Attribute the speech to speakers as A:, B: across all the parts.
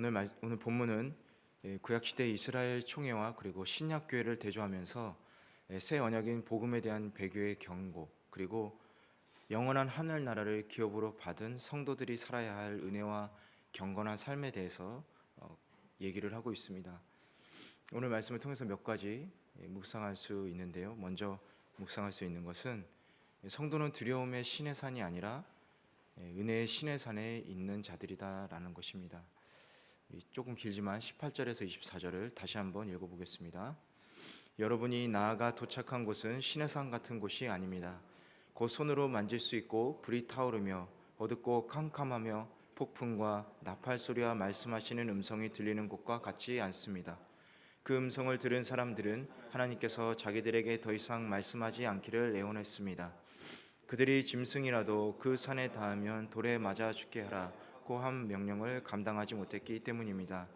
A: 오늘 본문은 구약 시대 이스라엘 총회와 그리고 신약 교회를 대조하면서 새 언약인 복음에 대한 배교의 경고, 그리고 영원한 하늘 나라를 기업으로 받은 성도들이 살아야 할 은혜와 경건한 삶에 대해서 얘기를 하고 있습니다. 오늘 말씀을 통해서 몇 가지 묵상할 수 있는데요. 먼저 묵상할 수 있는 것은 성도는 두려움의 신의 산이 아니라 은혜의 신의 산에 있는 자들이다라는 것입니다. 조금 길지만 18절에서 24절을 다시 한번 읽어보겠습니다. 여러분이 나아가 도착한 곳은 신의 산 같은 곳이 아닙니다. 곧 손으로 만질 수 있고 불이 타오르며 어둡고 캄캄하며 폭풍과 나팔 소리와 말씀하시는 음성이 들리는 곳과 같지 않습니다. 그 음성을 들은 사람들은 하나님께서 자기들에게 더 이상 말씀하지 않기를 애원했습니다. 그들이 짐승이라도 그 산에 닿으면 돌에 맞아 죽게 하라고 한 명령을 감당하지 못했기 때문입니다.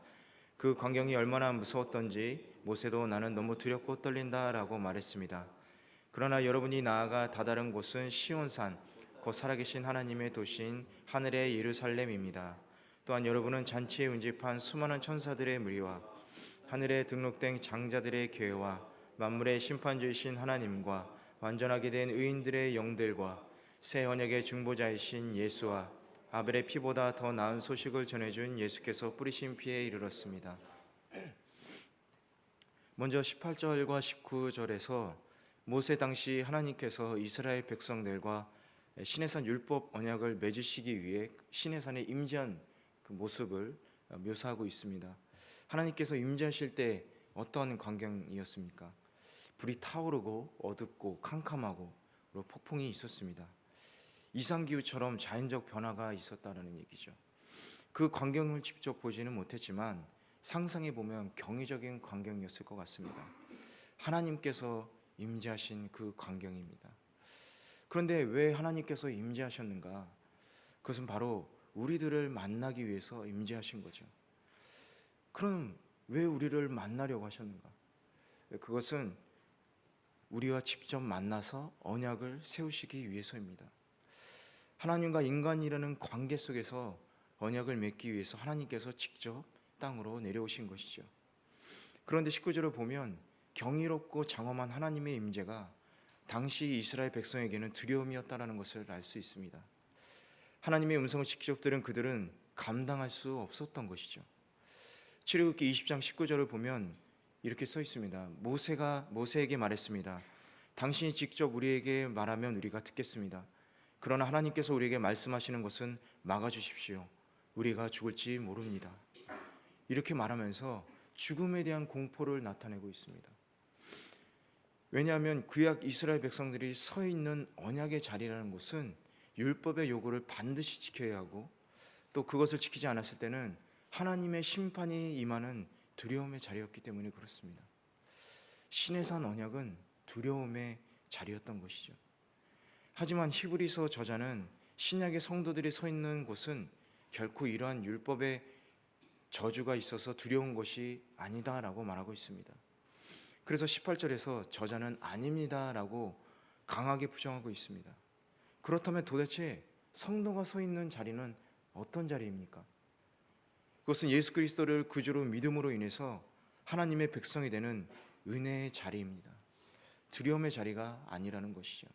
A: 그 광경이 얼마나 무서웠던지 모세도 나는 너무 두렵고 떨린다라고 말했습니다. 그러나 여러분이 나아가 다다른 곳은 시온산, 곧 살아계신 하나님의 도시인 하늘의 예루살렘입니다. 또한 여러분은 잔치에 운집한 수많은 천사들의 무리와 하늘에 등록된 장자들의 교회와 만물의 심판주이신 하나님과 완전하게 된 의인들의 영들과 새 언약의 중보자이신 예수와 아벨의 피보다 더 나은 소식을 전해준 예수께서 뿌리신 피에 이르렀습니다. 먼저 18절과 19절에서 모세 당시 하나님께서 이스라엘 백성들과 시내산 율법 언약을 맺으시기 위해 시내산에 임재한 그 모습을 묘사하고 있습니다. 하나님께서 임재하실 때 어떤 광경이었습니까? 불이 타오르고 어둡고 캄캄하고 그리고 폭풍이 있었습니다. 이상기후처럼 자연적 변화가 있었다는 얘기죠. 그 광경을 직접 보지는 못했지만 상상해 보면 경이적인 광경이었을 것 같습니다. 하나님께서 임재하신 그 광경입니다. 그런데 왜 하나님께서 임재하셨는가? 그것은 바로 우리들을 만나기 위해서 임재하신 거죠. 그럼 왜 우리를 만나려고 하셨는가? 그것은 우리와 직접 만나서 언약을 세우시기 위해서입니다. 하나님과 인간이라는 관계 속에서 언약을 맺기 위해서 하나님께서 직접 땅으로 내려오신 것이죠. 그런데 19절을 보면 경이롭고 장엄한 하나님의 임재가 당시 이스라엘 백성에게는 두려움이었다는 것을 알 수 있습니다. 하나님의 음성을 직접 들은 그들은 감당할 수 없었던 것이죠. 출애굽기 20장 19절을 보면 이렇게 써 있습니다. 모세가 모세에게 말했습니다. 당신이 직접 우리에게 말하면 우리가 듣겠습니다. 그러나 하나님께서 우리에게 말씀하시는 것은 막아주십시오. 우리가 죽을지 모릅니다. 이렇게 말하면서 죽음에 대한 공포를 나타내고 있습니다. 왜냐하면 구약 이스라엘 백성들이 서 있는 언약의 자리라는 곳은 율법의 요구를 반드시 지켜야 하고 또 그것을 지키지 않았을 때는 하나님의 심판이 임하는 두려움의 자리였기 때문에 그렇습니다. 시내산 언약은 두려움의 자리였던 것이죠. 하지만 히브리서 저자는 신약의 성도들이 서 있는 곳은 결코 이러한 율법의 저주가 있어서 두려운 것이 아니다라고 말하고 있습니다. 그래서 18절에서 저자는 아닙니다라고 강하게 부정하고 있습니다. 그렇다면 도대체 성도가 서 있는 자리는 어떤 자리입니까? 그것은 예수 그리스도를 구주로 믿음으로 인해서 하나님의 백성이 되는 은혜의 자리입니다. 두려움의 자리가 아니라는 것이죠.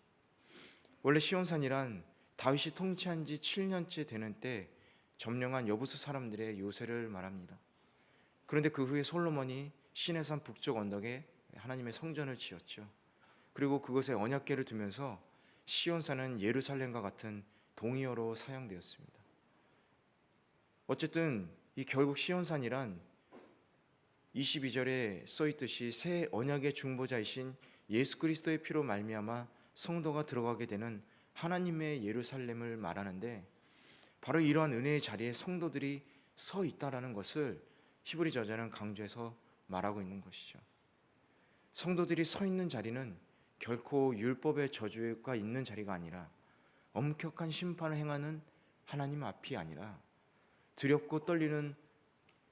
A: 원래 시온산이란 다윗이 통치한 지 7년째 되는 때 점령한 여부수 사람들의 요새를 말합니다. 그런데 그 후에 솔로몬이 시내산 북쪽 언덕에 하나님의 성전을 지었죠. 그리고 그곳에 언약궤를 두면서 시온산은 예루살렘과 같은 동의어로 사용되었습니다. 어쨌든 이 결국 시온산이란 22절에 써있듯이 새 언약의 중보자이신 예수 그리스도의 피로 말미암아 성도가 들어가게 되는 하나님의 예루살렘을 말하는데 바로 이러한 은혜의 자리에 성도들이 서 있다라는 것을 히브리 저자는 강조해서 말하고 있는 것이죠. 성도들이 서 있는 자리는 결코 율법의 저주가 있는 자리가 아니라 엄격한 심판을 행하는 하나님 앞이 아니라 두렵고 떨리는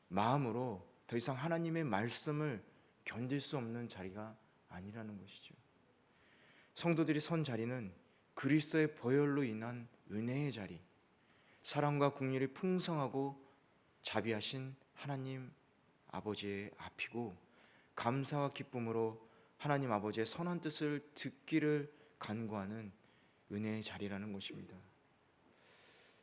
A: 마음으로 더 이상 하나님의 말씀을 견딜 수 없는 자리가 아니라는 것이죠. 성도들이 선 자리는 그리스도의 보혈로 인한 은혜의 자리, 사랑과 긍휼이 풍성하고 자비하신 하나님 아버지의 앞이고 감사와 기쁨으로 하나님 아버지의 선한 뜻을 듣기를 간구하는 은혜의 자리라는 것입니다.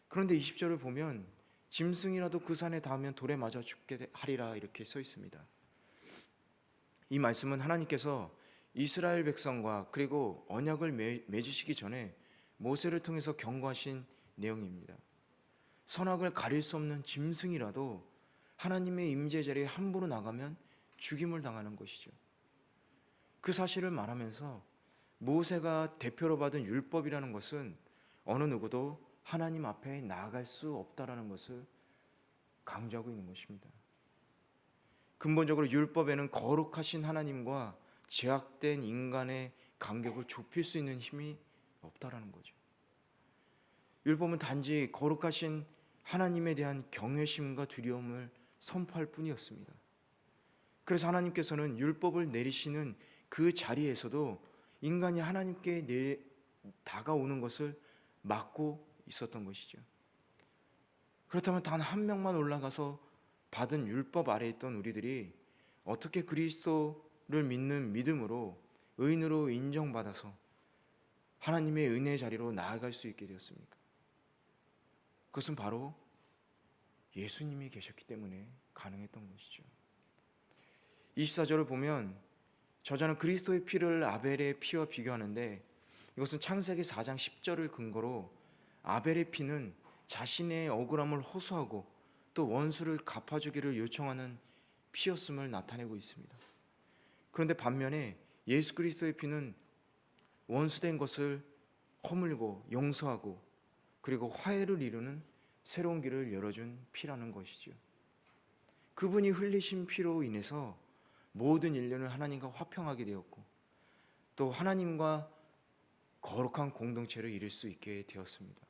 A: 그런데 20절을 보면 짐승이라도 그 산에 닿으면 돌에 맞아 죽게 하리라 이렇게 써 있습니다. 이 말씀은 하나님께서 이스라엘 백성과 그리고 언약을 맺으시기 전에 모세를 통해서 경고하신 내용입니다. 선악을 가릴 수 없는 짐승이라도 하나님의 임재 자리에 함부로 나가면 죽임을 당하는 것이죠. 그 사실을 말하면서 모세가 대표로 받은 율법이라는 것은 어느 누구도 하나님 앞에 나아갈 수 없다라는 것을 강조하고 있는 것입니다. 근본적으로 율법에는 거룩하신 하나님과 죄악된 인간의 간격을 좁힐 수 있는 힘이 없다라는 거죠. 율법은 단지 거룩하신 하나님에 대한 경외심과 두려움을 선포할 뿐이었습니다. 그래서 하나님께서는 율법을 내리시는 그 자리에서도 인간이 하나님께 다가오는 것을 막고 있었던 것이죠. 그렇다면 단 한 명만 올라가서 받은 율법 아래에 있던 우리들이 어떻게 그리스도를 믿는 믿음으로 의인으로 인정받아서 하나님의 은혜의 자리로 나아갈 수 있게 되었습니까? 그것은 바로 예수님이 계셨기 때문에 가능했던 것이죠. 24절을 보면 저자는 그리스도의 피를 아벨의 피와 비교하는데 이것은 창세기 4장 10절을 근거로 아벨의 피는 자신의 억울함을 호소하고 또 원수를 갚아주기를 요청하는 피였음을 나타내고 있습니다. 그런데 반면에 예수 그리스도의 피는 원수된 것을 허물고 용서하고 그리고 화해를 이루는 새로운 길을 열어준 피라는 것이죠. 그분이 흘리신 피로 인해서 모든 인류는 하나님과 화평하게 되었고 또 하나님과 거룩한 공동체를 이룰 수 있게 되었습니다.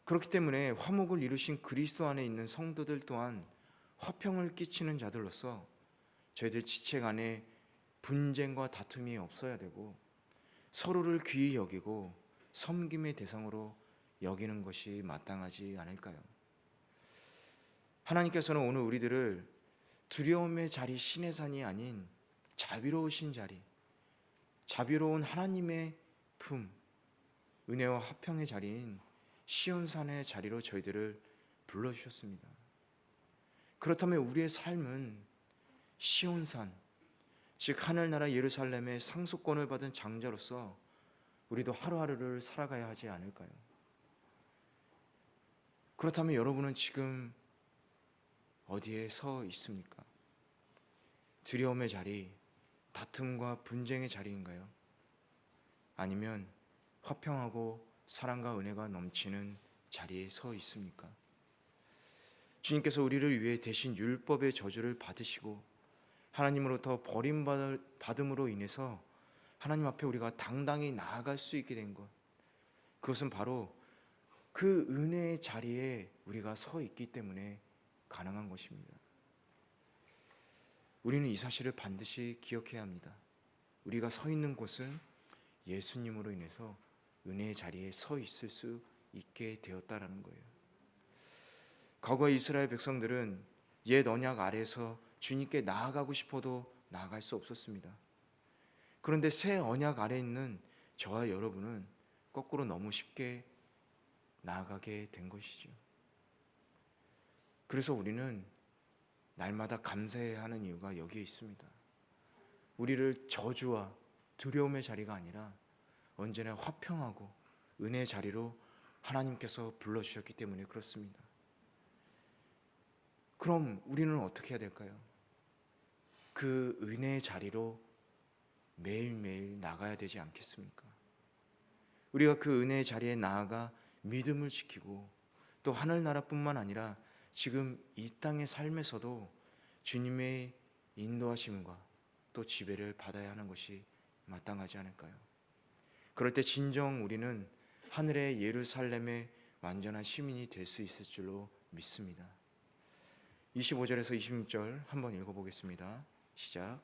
A: 그렇기 때문에 화목을 이루신 그리스도 안에 있는 성도들 또한 화평을 끼치는 자들로서 저희들 지체 간에 분쟁과 다툼이 없어야 되고 서로를 귀히 여기고 섬김의 대상으로 여기는 것이 마땅하지 않을까요? 하나님께서는 오늘 우리들을 두려움의 자리 신의 산이 아닌 자비로우신 자리, 자비로운 하나님의 품, 은혜와 화평의 자리인 시온산의 자리로 저희들을 불러주셨습니다. 그렇다면 우리의 삶은 시온산, 즉 하늘나라 예루살렘의 상속권을 받은 장자로서 우리도 하루하루를 살아가야 하지 않을까요? 그렇다면 여러분은 지금 어디에 서 있습니까? 두려움의 자리, 다툼과 분쟁의 자리인가요? 아니면 화평하고 사랑과 은혜가 넘치는 자리에 서 있습니까? 주님께서 우리를 위해 대신 율법의 저주를 받으시고 하나님으로부터 버림받음으로 인해서 하나님 앞에 우리가 당당히 나아갈 수 있게 된 것, 그것은 바로 그 은혜의 자리에 우리가 서 있기 때문에 가능한 것입니다. 우리는 이 사실을 반드시 기억해야 합니다. 우리가 서 있는 곳은 예수님으로 인해서 은혜의 자리에 서 있을 수 있게 되었다라는 거예요. 과거 이스라엘 백성들은 옛 언약 아래에서 주님께 나아가고 싶어도 나아갈 수 없었습니다. 그런데 새 언약 아래에 있는 저와 여러분은 거꾸로 너무 쉽게 나아가게 된 것이죠. 그래서 우리는 날마다 감사해야 하는 이유가 여기에 있습니다. 우리를 저주와 두려움의 자리가 아니라 언제나 화평하고 은혜의 자리로 하나님께서 불러주셨기 때문에 그렇습니다. 그럼 우리는 어떻게 해야 될까요? 그 은혜의 자리로 매일매일 나가야 되지 않겠습니까? 우리가 그 은혜의 자리에 나아가 믿음을 지키고 또 하늘나라뿐만 아니라 지금 이 땅의 삶에서도 주님의 인도하심과 또 지배를 받아야 하는 것이 마땅하지 않을까요? 그럴 때 진정 우리는 하늘의 예루살렘의 완전한 시민이 될 수 있을 줄로 믿습니다. 25절에서 26절 한번 읽어보겠습니다. 시작.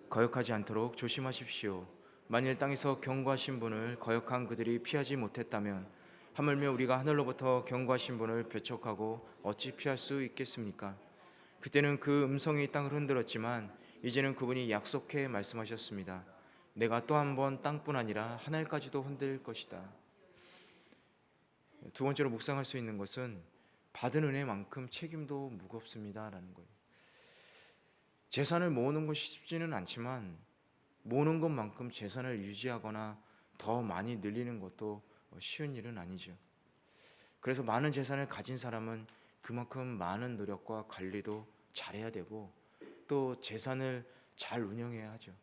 A: 거역하지 않도록 조심하십시오. 만일 땅에서 경고하신 분을 거역한 그들이 피하지 못했다면 하물며 우리가 하늘로부터 경고하신 분을 배척하고 어찌 피할 수 있겠습니까? 그때는 그 음성이 땅을 흔들었지만 이제는 그분이 약속해 말씀하셨습니다. 내가 또 한 번 땅뿐 아니라 하늘까지도 흔들 것이다. 두 번째로 묵상할 수 있는 것은 받은 은혜만큼 책임도 무겁습니다라는 거예요. 재산을 모으는 것이 쉽지는 않지만 모으는 것만큼 재산을 유지하거나 더 많이 늘리는 것도 쉬운 일은 아니죠. 그래서 많은 재산을 가진 사람은 그만큼 많은 노력과 관리도 잘해야 되고 또 재산을 잘 운영해야 하죠.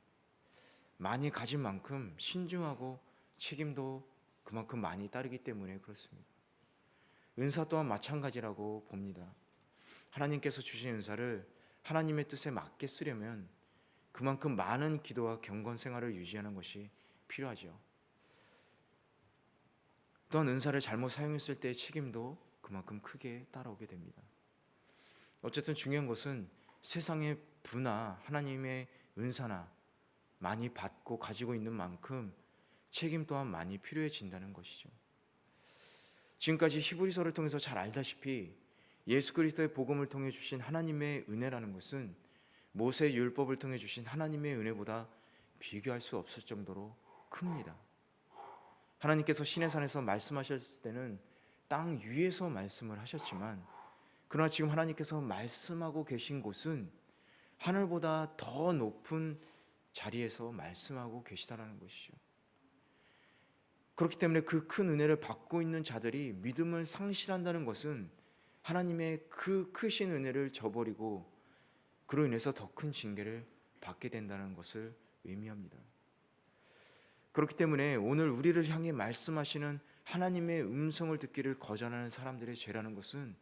A: 많이 가진 만큼 신중하고 책임도 그만큼 많이 따르기 때문에 그렇습니다. 은사 또한 마찬가지라고 봅니다. 하나님께서 주신 은사를 하나님의 뜻에 맞게 쓰려면 그만큼 많은 기도와 경건 생활을 유지하는 것이 필요하죠. 또한 은사를 잘못 사용했을 때의 책임도 그만큼 크게 따라오게 됩니다. 어쨌든 중요한 것은 세상의 부나 하나님의 은사나 많이 받고 가지고 있는 만큼 책임 또한 많이 필요해진다는 것이죠. 지금까지 히브리서를 통해서 잘 알다시피 예수 그리스도의 복음을 통해 주신 하나님의 은혜라는 것은 모세 율법을 통해 주신 하나님의 은혜보다 비교할 수 없을 정도로 큽니다. 하나님께서 시내산에서 말씀하셨을 때는 땅 위에서 말씀을 하셨지만 그러나 지금 하나님께서 말씀하고 계신 곳은 하늘보다 더 높은 자리에서 말씀하고 계시다라는 것이죠. 그렇기 때문에 그 큰 은혜를 받고 있는 자들이 믿음을 상실한다는 것은 하나님의 그 크신 은혜를 저버리고 그로 인해서 더 큰 징계를 받게 된다는 것을 의미합니다. 그렇기 때문에 오늘 우리를 향해 말씀하시는 하나님의 음성을 듣기를 거절하는 사람들의 죄라는 것은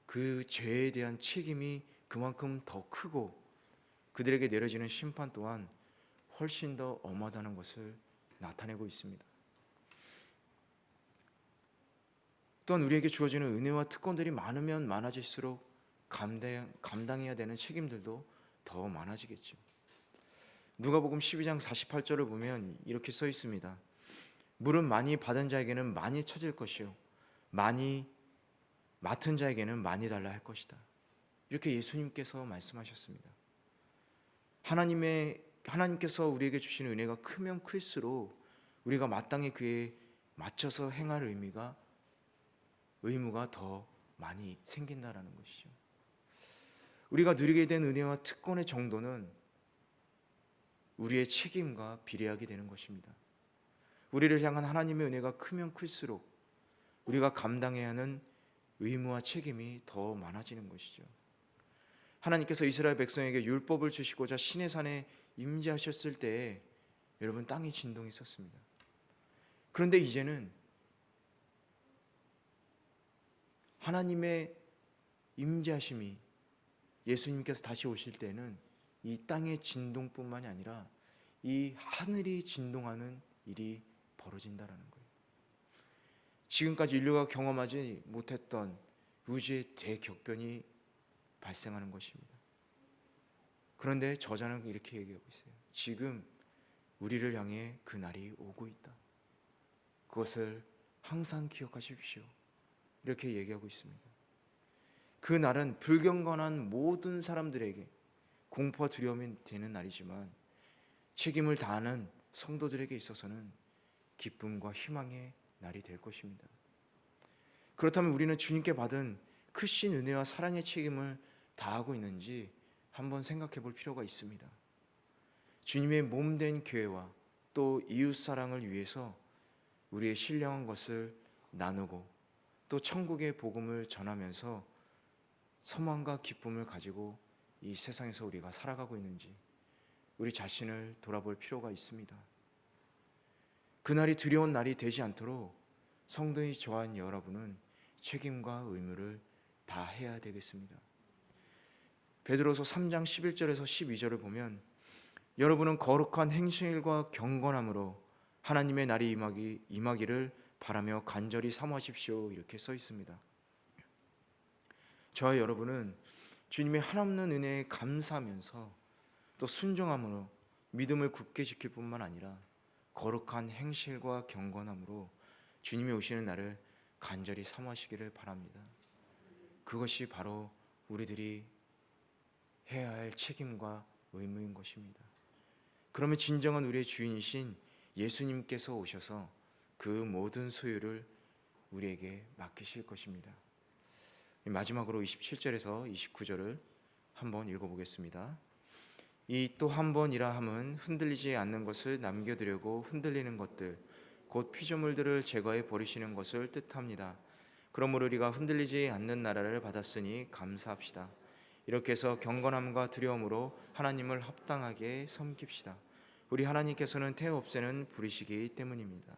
A: 그 죄에 대한 책임이 그만큼 더 크고 그들에게 내려지는 심판 또한 훨씬 더 엄하다는 것을 나타내고 있습니다. 또한 우리에게 주어지는 은혜와 특권들이 많으면 많아질수록 감당해야 되는 책임들도 더 많아지겠죠. 누가복음 12장 48절을 보면 이렇게 써 있습니다. 물은 많이 받은 자에게는 많이 찾을 것이요 많이 맡은 자에게는 많이 달라 할 것이다. 이렇게 예수님께서 말씀하셨습니다. 하나님께서 우리에게 주시는 은혜가 크면 클수록 우리가 마땅히 그에 맞춰서 행할 의무가 더 많이 생긴다라는 것이죠. 우리가 누리게 된 은혜와 특권의 정도는 우리의 책임과 비례하게 되는 것입니다. 우리를 향한 하나님의 은혜가 크면 클수록 우리가 감당해야 하는 의무와 책임이 더 많아지는 것이죠. 하나님께서 이스라엘 백성에게 율법을 주시고자 시내산에 임재하셨을 때에 여러분 땅이 진동했었습니다. 그런데 이제는 하나님의 임재하심이 예수님께서 다시 오실 때는 이 땅의 진동뿐만이 아니라 이 하늘이 진동하는 일이 벌어진다라는 거예요. 지금까지 인류가 경험하지 못했던 우주의 대격변이 발생하는 것입니다. 그런데 저자는 이렇게 얘기하고 있어요. 지금 우리를 향해 그 날이 오고 있다. 그것을 항상 기억하십시오. 이렇게 얘기하고 있습니다. 그 날은 불경건한 모든 사람들에게 공포와 두려움이 되는 날이지만 책임을 다하는 성도들에게 있어서는 기쁨과 희망의 날이 될 것입니다. 그렇다면 우리는 주님께 받은 크신 은혜와 사랑의 책임을 다하고 있는지 한번 생각해 볼 필요가 있습니다. 주님의 몸된 교회와 또 이웃 사랑을 위해서 우리의 신령한 것을 나누고 또 천국의 복음을 전하면서 소망과 기쁨을 가지고 이 세상에서 우리가 살아가고 있는지 우리 자신을 돌아볼 필요가 있습니다. 그날이 두려운 날이 되지 않도록 성도의 저와 여러분은 책임과 의무를 다 해야 되겠습니다. 베드로서 3장 11절에서 12절을 보면 여러분은 거룩한 행실과 경건함으로 하나님의 날이 임하기를 바라며 간절히 사모하십시오. 이렇게 써 있습니다. 저와 여러분은 주님의 한없는 은혜에 감사하면서 또 순종함으로 믿음을 굳게 지킬 뿐만 아니라 거룩한 행실과 경건함으로 주님이 오시는 날을 간절히 사모하시기를 바랍니다. 그것이 바로 우리들이 해야 할 책임과 의무인 것입니다. 그러면 진정한 우리의 주인이신 예수님께서 오셔서 그 모든 소유를 우리에게 맡기실 것입니다. 마지막으로 27절에서 29절을 한번 읽어보겠습니다. 이 또 한 번이라 함은 흔들리지 않는 것을 남겨두려고 흔들리는 것들 곧 피조물들을 제거해 버리시는 것을 뜻합니다. 그러므로 우리가 흔들리지 않는 나라를 받았으니 감사합시다. 이렇게 해서 경건함과 두려움으로 하나님을 합당하게 섬깁시다. 우리 하나님께서는 태워 없애는 불이시기 때문입니다.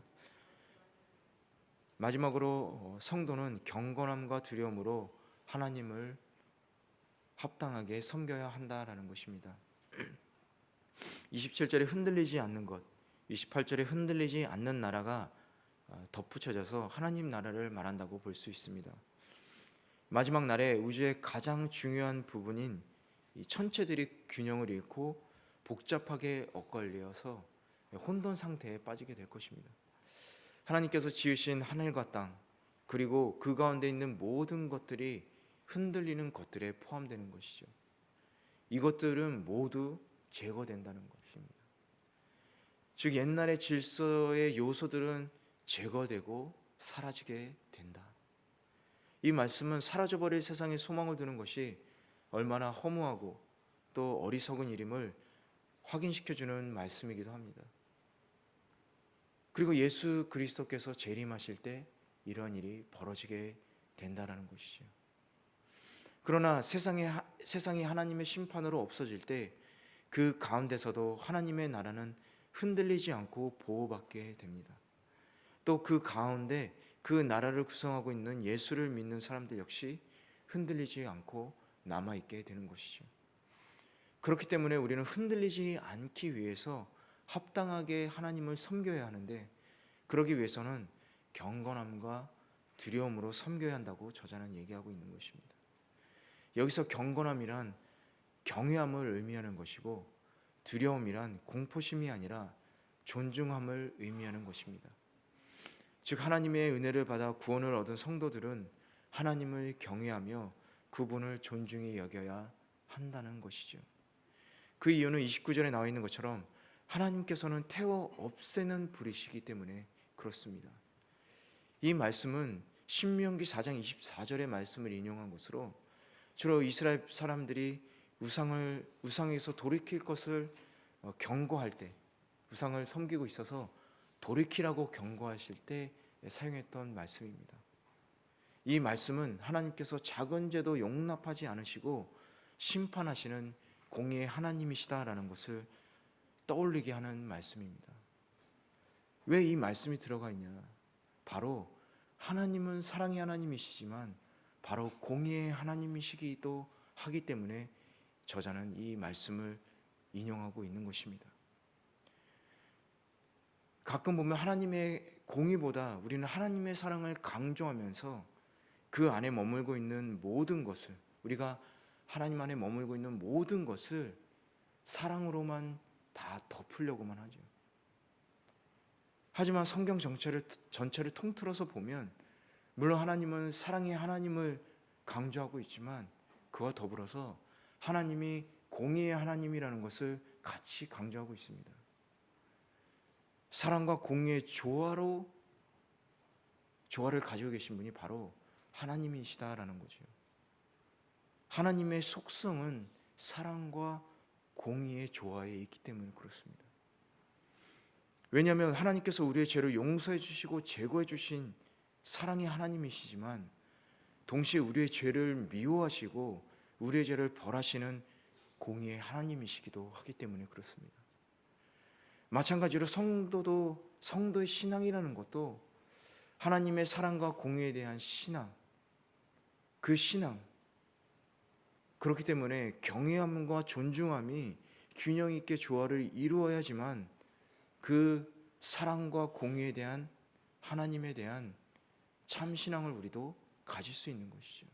A: 마지막으로 성도는 경건함과 두려움으로 하나님을 합당하게 섬겨야 한다라는 것입니다. 27절에 흔들리지 않는 것, 28절에 흔들리지 않는 나라가 덧붙여져서 하나님 나라를 말한다고 볼 수 있습니다. 마지막 날에 우주의 가장 중요한 부분인 이 천체들이 균형을 잃고 복잡하게 엇갈려서 혼돈 상태에 빠지게 될 것입니다. 하나님께서 지으신 하늘과 땅 그리고 그 가운데 있는 모든 것들이 흔들리는 것들에 포함되는 것이죠. 이것들은 모두 제거된다는 것입니다. 즉 옛날의 질서의 요소들은 제거되고 사라지게 된다. 이 말씀은 사라져버릴 세상에 소망을 두는 것이 얼마나 허무하고 또 어리석은 일임을 확인시켜주는 말씀이기도 합니다. 그리고 예수 그리스도께서 재림하실 때 이러한 일이 벌어지게 된다는 것이죠. 그러나 세상이 하나님의 심판으로 없어질 때 그 가운데서도 하나님의 나라는 흔들리지 않고 보호받게 됩니다. 또 그 가운데 그 나라를 구성하고 있는 예수를 믿는 사람들 역시 흔들리지 않고 남아있게 되는 것이죠. 그렇기 때문에 우리는 흔들리지 않기 위해서 합당하게 하나님을 섬겨야 하는데, 그러기 위해서는 경건함과 두려움으로 섬겨야 한다고 저자는 얘기하고 있는 것입니다. 여기서 경건함이란 경외함을 의미하는 것이고, 두려움이란 공포심이 아니라 존중함을 의미하는 것입니다. 즉 하나님의 은혜를 받아 구원을 얻은 성도들은 하나님을 경외하며 그분을 존중히 여겨야 한다는 것이죠. 그 이유는 29절에 나와 있는 것처럼 하나님께서는 태워 없애는 불이시기 때문에 그렇습니다. 이 말씀은 신명기 4장 24절의 말씀을 인용한 것으로 주로 이스라엘 사람들이 우상에서 돌이킬 것을 경고할 때, 우상을 섬기고 있어서 돌이키라고 경고하실 때 사용했던 말씀입니다. 이 말씀은 하나님께서 작은 죄도 용납하지 않으시고 심판하시는 공의의 하나님이시다라는 것을 떠올리게 하는 말씀입니다. 왜 이 말씀이 들어가 있냐? 바로 하나님은 사랑의 하나님이시지만 바로 공의의 하나님이시기도 하기 때문에 저자는 이 말씀을 인용하고 있는 것입니다. 가끔 보면 하나님의 공의보다 우리는 하나님의 사랑을 강조하면서 그 안에 머물고 있는 모든 것을, 우리가 하나님 안에 머물고 있는 모든 것을 사랑으로만 다 덮으려고만 하죠. 하지만 성경 전체를 통틀어서 보면 물론 하나님은 사랑의 하나님을 강조하고 있지만 그와 더불어서 하나님이 공의의 하나님이라는 것을 같이 강조하고 있습니다. 사랑과 공의의 조화를 가지고 계신 분이 바로 하나님이시다라는 거죠. 하나님의 속성은 사랑과 공의의 조화에 있기 때문에 그렇습니다. 왜냐하면 하나님께서 우리의 죄를 용서해 주시고 제거해 주신 사랑의 하나님이시지만 동시에 우리의 죄를 미워하시고 우리의 죄를 벌하시는 공의의 하나님이시기도 하기 때문에 그렇습니다. 마찬가지로 성도의 신앙이라는 것도 하나님의 사랑과 공의에 대한 신앙, 그 신앙, 그렇기 때문에 경외함과 존중함이 균형 있게 조화를 이루어야지만 그 사랑과 공의에 대한 하나님에 대한 참 신앙을 우리도 가질 수 있는 것이죠.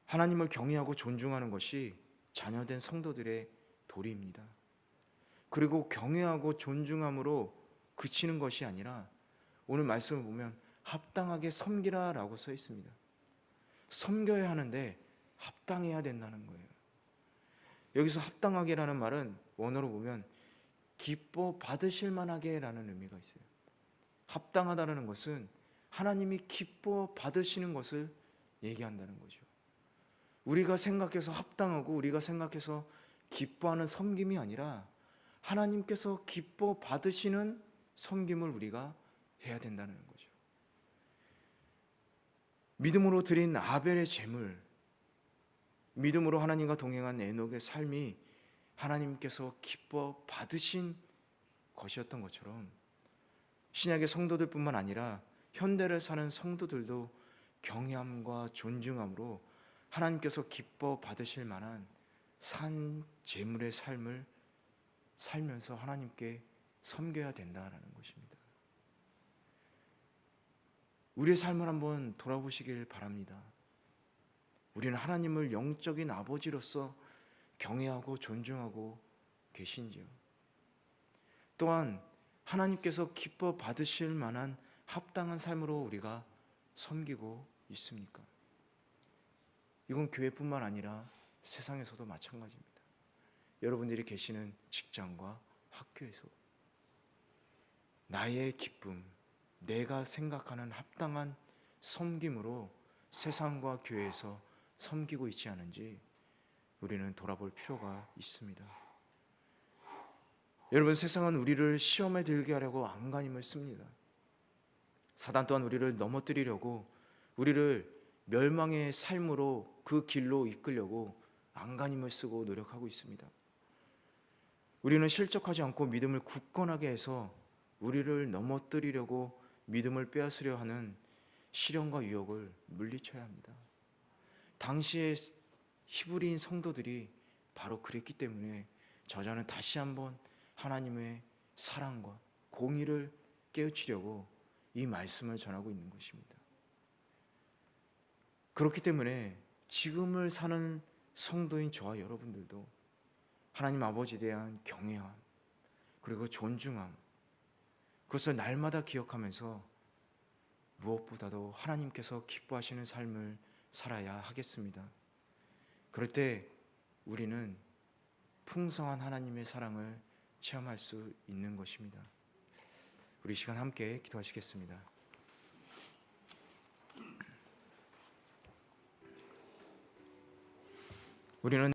A: 하나님을 경외하고 존중하는 것이 자녀된 성도들의 도리입니다. 그리고 경외하고 존중함으로 그치는 것이 아니라 오늘 말씀을 보면 합당하게 섬기라라고 써 있습니다. 섬겨야 하는데 합당해야 된다는 거예요. 여기서 합당하게라는 말은 원어로 보면 기뻐 받으실 만하게라는 의미가 있어요. 합당하다는 것은 하나님이 기뻐 받으시는 것을 얘기한다는 거죠. 우리가 생각해서 합당하고 우리가 생각해서 기뻐하는 섬김이 아니라 하나님께서 기뻐 받으시는 섬김을 우리가 해야 된다는 거죠. 믿음으로 드린 아벨의 제물, 믿음으로 하나님과 동행한 에녹의 삶이 하나님께서 기뻐 받으신 것이었던 것처럼 신약의 성도들뿐만 아니라 현대를 사는 성도들도 경외함과 존중함으로 하나님께서 기뻐 받으실 만한 산 제물의 삶을 살면서 하나님께 섬겨야 된다라는 것입니다. 우리의 삶을 한번 돌아보시길 바랍니다. 우리는 하나님을 영적인 아버지로서 경외하고 존중하고 계신지요? 또한 하나님께서 기뻐 받으실 만한 합당한 삶으로 우리가 섬기고 있습니까? 이건 교회뿐만 아니라 세상에서도 마찬가지입니다. 여러분들이 계시는 직장과 학교에서 나의 기쁨, 내가 생각하는 합당한 섬김으로 세상과 교회에서 섬기고 있지 않은지 우리는 돌아볼 필요가 있습니다. 여러분, 세상은 우리를 시험에 들게 하려고 안간힘을 씁니다. 사단 또한 우리를 넘어뜨리려고, 우리를 멸망의 삶으로 그 길로 이끌려고 안간힘을 쓰고 노력하고 있습니다. 우리는 실족하지 않고 믿음을 굳건하게 해서 우리를 넘어뜨리려고 믿음을 빼앗으려 하는 시련과 유혹을 물리쳐야 합니다. 당시의 히브리인 성도들이 바로 그랬기 때문에 저자는 다시 한번 하나님의 사랑과 공의를 깨우치려고 이 말씀을 전하고 있는 것입니다. 그렇기 때문에 지금을 사는 성도인 저와 여러분들도 하나님 아버지에 대한 경외함 그리고 존중함, 그것을 날마다 기억하면서 무엇보다도 하나님께서 기뻐하시는 삶을 살아야 하겠습니다. 그럴 때 우리는 풍성한 하나님의 사랑을 체험할 수 있는 것입니다. 우리 시간 함께 기도하시겠습니다. 우리는